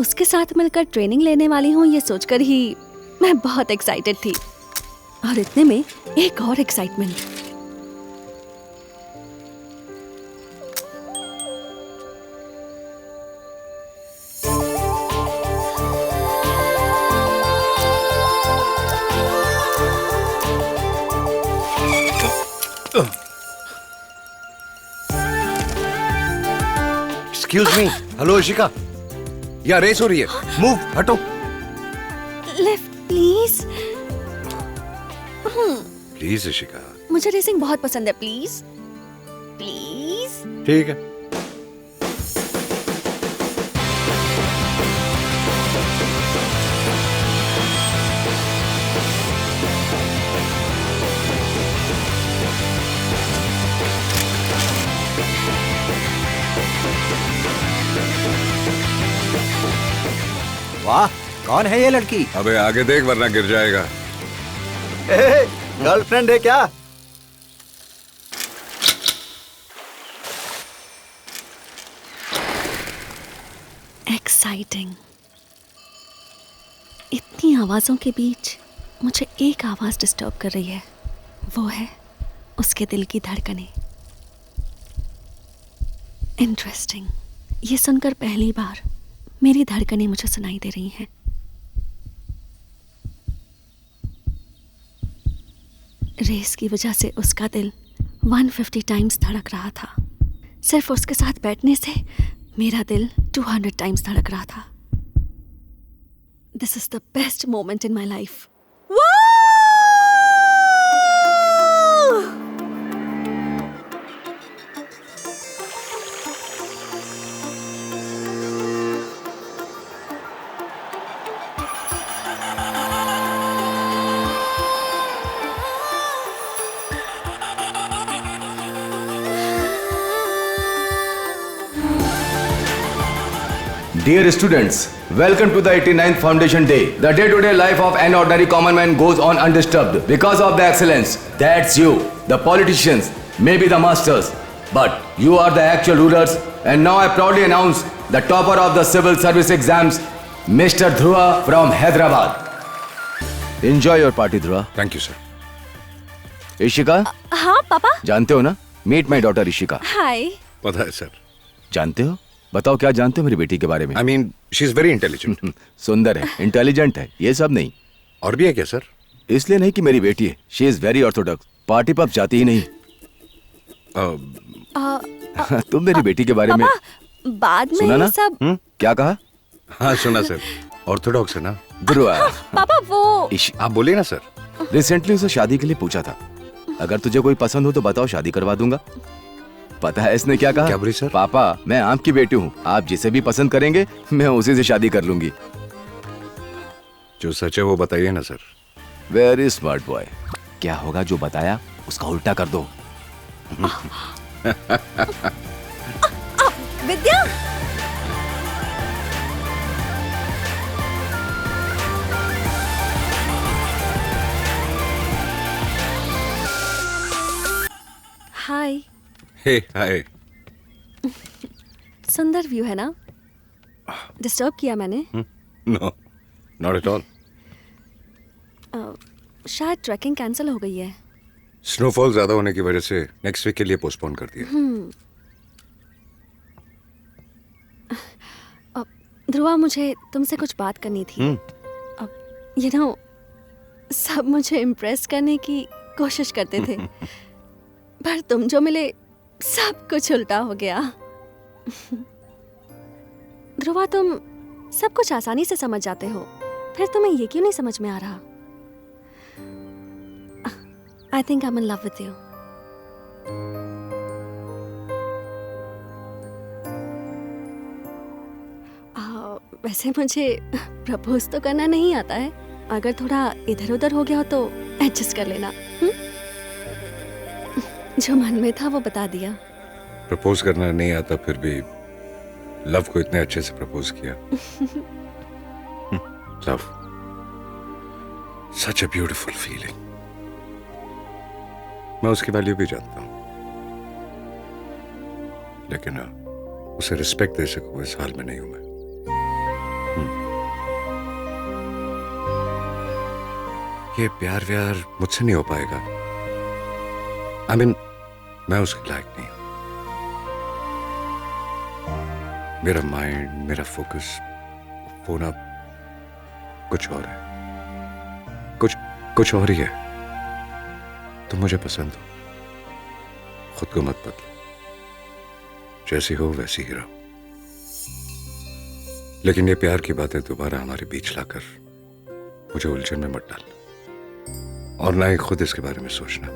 उसके साथ मिलकर ट्रेनिंग लेने वाली हूँ ये सोचकर ही मैं बहुत एक्साइटेड थी। और इतने में एक और excitement. Excuse me. Hello Ishika, या रेस हो रही है, मूव, हटो। Lift please. प्लीज इशिका। मुझे रेसिंग बहुत पसंद है, प्लीज प्लीज। ठीक है। वाह, कौन है ये लड़की? अबे आगे देख वरना गिर जाएगा। गर्लफ्रेंड है क्या? एक्साइटिंग। इतनी आवाजों के बीच मुझे एक आवाज डिस्टर्ब कर रही है, वो है उसके दिल की धड़कनें। इंटरेस्टिंग, ये सुनकर पहली बार मेरी धड़कनें मुझे सुनाई दे रही हैं। रेस की वजह से उसका दिल 150 टाइम्स धड़क रहा था। सिर्फ उसके साथ बैठने से मेरा दिल 200 टाइम्स धड़क रहा था। This is the best moment in my life. Dear students, welcome to the 89th Foundation Day. The day-to-day life of an ordinary common man goes on undisturbed because of the excellence. That's you, the politicians, maybe the masters, but you are the actual rulers. And now I proudly announce the topper of the civil service exams, Mr. Dhruva from Hyderabad. Enjoy your party, Dhruva. Thank you sir. Ishika, हाँ पापा। जानते हो ना? Meet my daughter Ishika. हाय। पता है sir. जानते हो? बताओ क्या जानते हो मेरी बेटी के बारे में? I mean she is very intelligent. सुंदर है, इंटेलिजेंट है, ये सब नहीं। और भी है क्या सर? इसलिए नहीं कि मेरी बेटी है, she is very Orthodox, party pub जाती ही नहीं। तुम मेरी बेटी के बारे में बाद में सुना ना? सब क्या कहा? हाँ सुना सर, ऑर्थोडॉक्स है ना। ध्रुवा, पापा वो आप बोलिए ना सर। रिसेंटली उसे शादी के लिए पूछा था, अगर तुझे कोई पसंद हो तो बताओ, शादी करवा दूंगा। पता है इसने क्या कहा? क्या बोली सर? पापा, मैं आपकी बेटी हूँ, आप जिसे भी पसंद करेंगे मैं उसी से शादी कर लूंगी। जो सच है वो बताइए ना सर। Very smart boy. क्या होगा जो बताया उसका उल्टा कर दो। विद्या। हाय। हे हाय। सुंदर व्यू है ना? डिस्टर्ब किया मैंने? No, not at all. शायद ट्रैकिंग कैंसिल हो गई है। स्नोफॉल ज्यादा होने की वजह से नेक्स्ट वीक के लिए पोस्टपोन कर दिया। ध्रुवा, मुझे तुमसे कुछ बात करनी थी। यू नो, सब मुझे इम्प्रेस करने की कोशिश करते थे पर तुम जो मिले सब कुछ उल्टा हो गया। ध्रुवा, तुम सब कुछ आसानी से समझ जाते हो, फिर तुम्हें ये क्यों नहीं समझ में आ रहा? I think I am in love with you. वैसे मुझे प्रपोज तो करना नहीं आता है, अगर थोड़ा इधर उधर हो गया हो तो एडजस्ट कर लेना। जो मन में था वो बता दिया। प्रपोज करना नहीं आता फिर भी लव को इतने अच्छे से प्रपोज किया। Love, such a beautiful feeling. मैं उसकी वैल्यू भी जानता हूं, लेकिन उसे रिस्पेक्ट दे सकूं इस हाल में नहीं हूं मैं। ये प्यार व्यार मुझसे नहीं हो पाएगा। I mean, मैं उसके लायक नहीं हूं। मेरा माइंड, मेरा फोकस वो ना कुछ और है, कुछ और ही है। तुम मुझे पसंद हो, खुद को मत बदलो, जैसी हो वैसी ही रहो। लेकिन ये प्यार की बातें दोबारा हमारे बीच लाकर मुझे उलझन में मत डालना, और ना ही खुद इसके बारे में सोचना।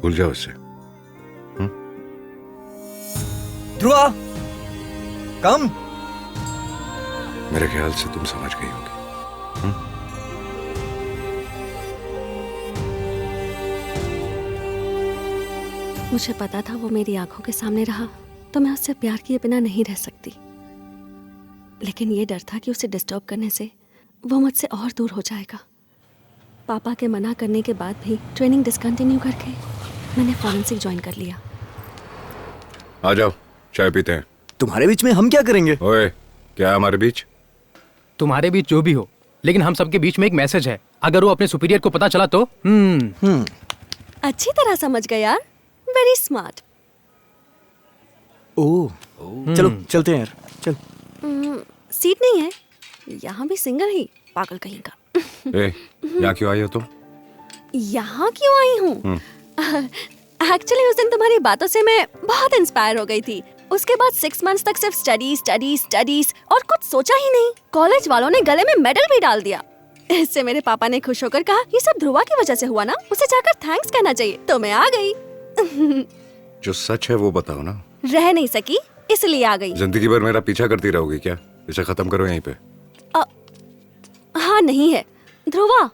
भूल जाओ इसे। ध्रुवा, कम। मेरे ख्याल से तुम समझ गई होगी। मुझे पता था वो मेरी आंखों के सामने रहा तो मैं उससे प्यार किए बिना नहीं रह सकती, लेकिन ये डर था कि उसे डिस्टर्ब करने से वो मुझसे और दूर हो जाएगा। पापा के मना करने के बाद भी ट्रेनिंग डिसकंटिन्यू करके मैंने फॉरेंसिक ज्वाइन कर लिया। आ जाओ, चाय पीते हैं। तुम्हारे बीच में हम क्या करेंगे? ओए, क्या है हमारे बीच? तुम्हारे बीच जो भी हो, लेकिन हम सबके बीच में एक मैसेज है। अगर वो अपने सुपीरियर को पता चला तो अच्छी तरह समझ गए यार, वेरी स्मार्ट। ओह, चलो चलते हैं यार, चल। सीट नहीं है यहाँ भी, सिंगल ही, पागल कहीं का। यहाँ क्यों आई हो तुम? यहाँ क्यों आई हूँ? एक्चुअली उस दिन तुम्हारी बातों से मैं बहुत इंस्पायर हो गई थी। उसके बाद 6 मंथ्स तक सिर्फ स्टडीज और कुछ सोचा ही नहीं। कॉलेज वालों ने गले में मेडल भी डाल दिया। इससे मेरे पापा ने खुश होकर कहा, ये सब ध्रुवा की वजह से हुआ ना, उसे जाकर थैंक्स कहना चाहिए। तो मैं आ गई। जो सच है वो बताओ ना। रह नहीं सकी इसलिए आ गई। जिंदगी भर मेरा पीछा करती रहोगी क्या? इसे खत्म करो यहीं पे। हाँ नहीं है ध्रुवा।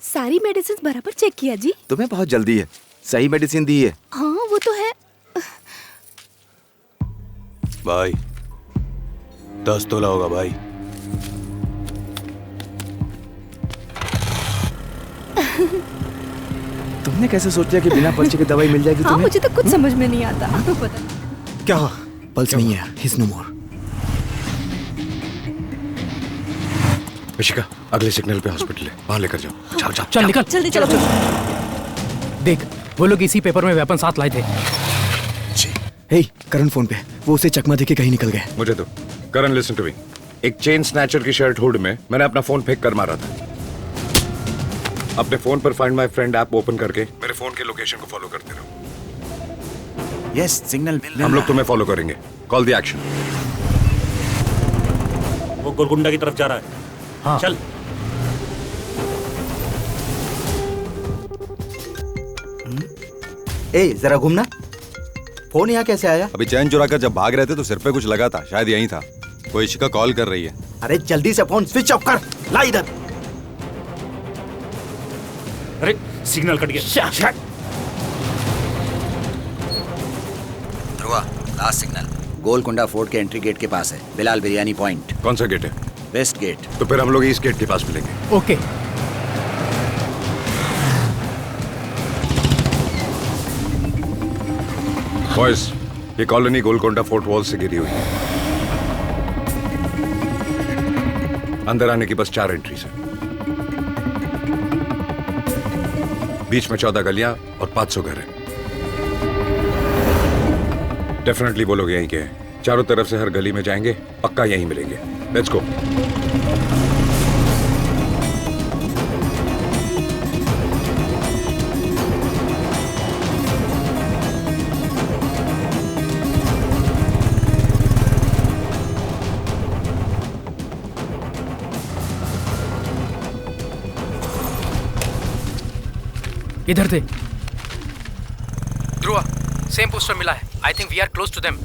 सारी मेडिसिन बराबर चेक किया जी। तुम्हें बहुत जल्दी है, सही मेडिसिन दी है। हाँ वो तो है। भाई 10 तोला होगा भाई। तुमने कैसे सोचा कि बिना पर्चे के दवाई मिल जाएगी हाँ तुम्हें? मुझे तो कुछ समझ में नहीं आता। पता क्या हुआ? पल्स नहीं है, हिज नो मोर। ऋषिका, अगले सिग्नल पे हॉस्पिटल है, वहां लेकर जाओ। जाओ जाओ चल निकल। जल्दी चलो। देख, वो लोग इसी पेपर में वेपन साथ लाए थे। हे, करण फोन पे, वो उसे चकमा देके कहीं निकल गए। मुझे तो करण, लिसन टू मी। एक चेन स्नैचर की शर्ट हुड में मैंने अपना फोन फेंक कर मारा था। अपने फोन पर find my friend app open करके मेरे फोन के लोकेशन को फॉलो करते रहो। यस, सिग्नल मिल रहा। हम लोग तुम्हें फॉलो करेंगे। Call the action. वो गोलकुंडा की तरफ जा रहा है। हाँ। चल। ए, जरा घूमना। फोन यहाँ कैसे आया? अभी चैन चुरा कर जब भाग रहे थे तो सिर पे कुछ लगा था, शायद यहीं था। कोई इशिका कॉल कर रही है। अरे जल्दी से फोन स्विच ऑफ कर, ला इधर। अरे सिग्नल कट गया। Dhruva, last signal Golconda fort के एंट्री गेट के पास है, बिलाल बिरयानी पॉइंट। कौन सा गेट है? West gate. तो फिर हम लोग इस गेट के पास मिलेंगे। ओके। बॉयज, ये कॉलोनी गोलकोंडा फोर्ट वॉल से घिरी हुई है। अंदर आने की बस 4 एंट्रीज है। बीच में 14 गलियां और 500 घर हैं। डेफिनेटली वो लोग यहीं के हैं। चारों तरफ से हर गली में जाएंगे, पक्का यहीं मिलेंगे। Let's go. इधर थे। ध्रुवा, सेम पोस्टर मिला है। I think we are close to them.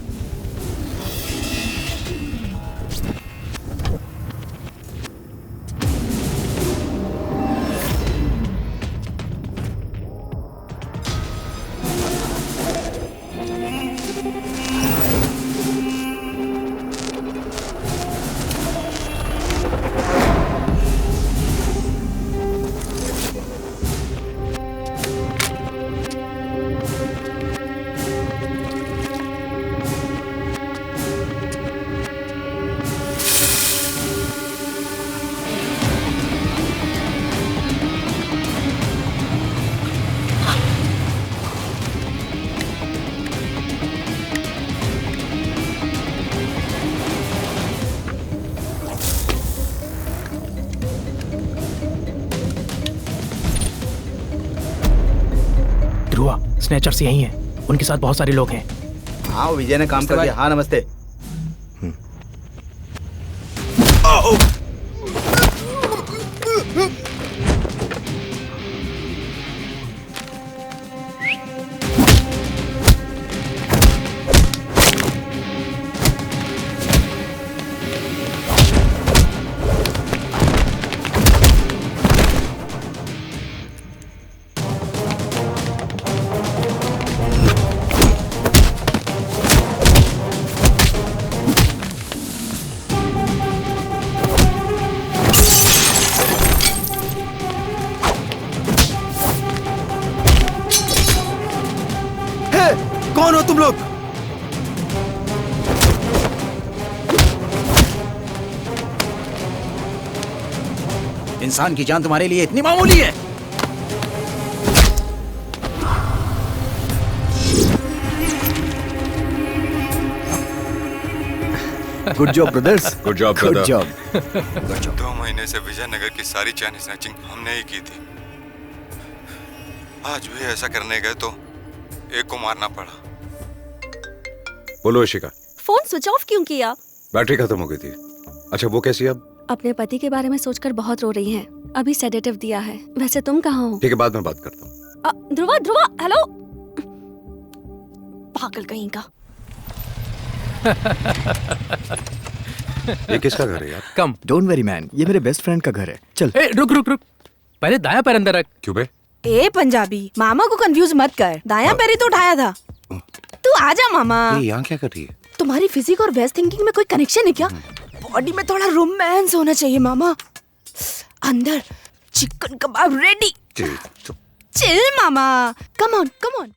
Snatchers यही हैं, उनके साथ बहुत सारे लोग हैं। हाँ विजय ने काम कर दिया। हाँ नमस्ते। कौन हो तुम लोग? इंसान की जान तुम्हारे लिए इतनी मामूली है? Good job brothers. Good job good brother. Job. 2 महीने से विजयनगर की सारी चैन स्नैचिंग हमने ही की थी। आज भी ऐसा करने गए तो एक को मारना पड़ा। बोलो इशिका, फोन स्विच ऑफ क्यों किया? बैटरी खत्म हो गई थी। अच्छा वो कैसी है अब? अपने पति के बारे में सोचकर बहुत रो रही हैं। अभी सेडेटिव दिया है। वैसे तुम कहाँ हो? ठीक है, बाद में बात करता हूँ। ध्रुवा ध्रुवा हेलो। पागल कहीं का। ये किसका घर है यार? कम। डोंट वेरी मैन, ये मेरे बेस्ट फ्रेंड का घर है। चल। ए, रुक रुक रुक, पहले दाया पैर अंदर रख। क्यों बे? ए पंजाबी, मामा को कंफ्यूज मत कर। दाया पैर ही तो उठाया था। तू आजा मामा। ये यहाँ क्या कर रही है? तुम्हारी फिजिक और वेस्ट थिंकिंग में कोई कनेक्शन है क्या? बॉडी में थोड़ा रोमांस होना चाहिए मामा। अंदर chicken kebab ready. Chill mama, come on come on.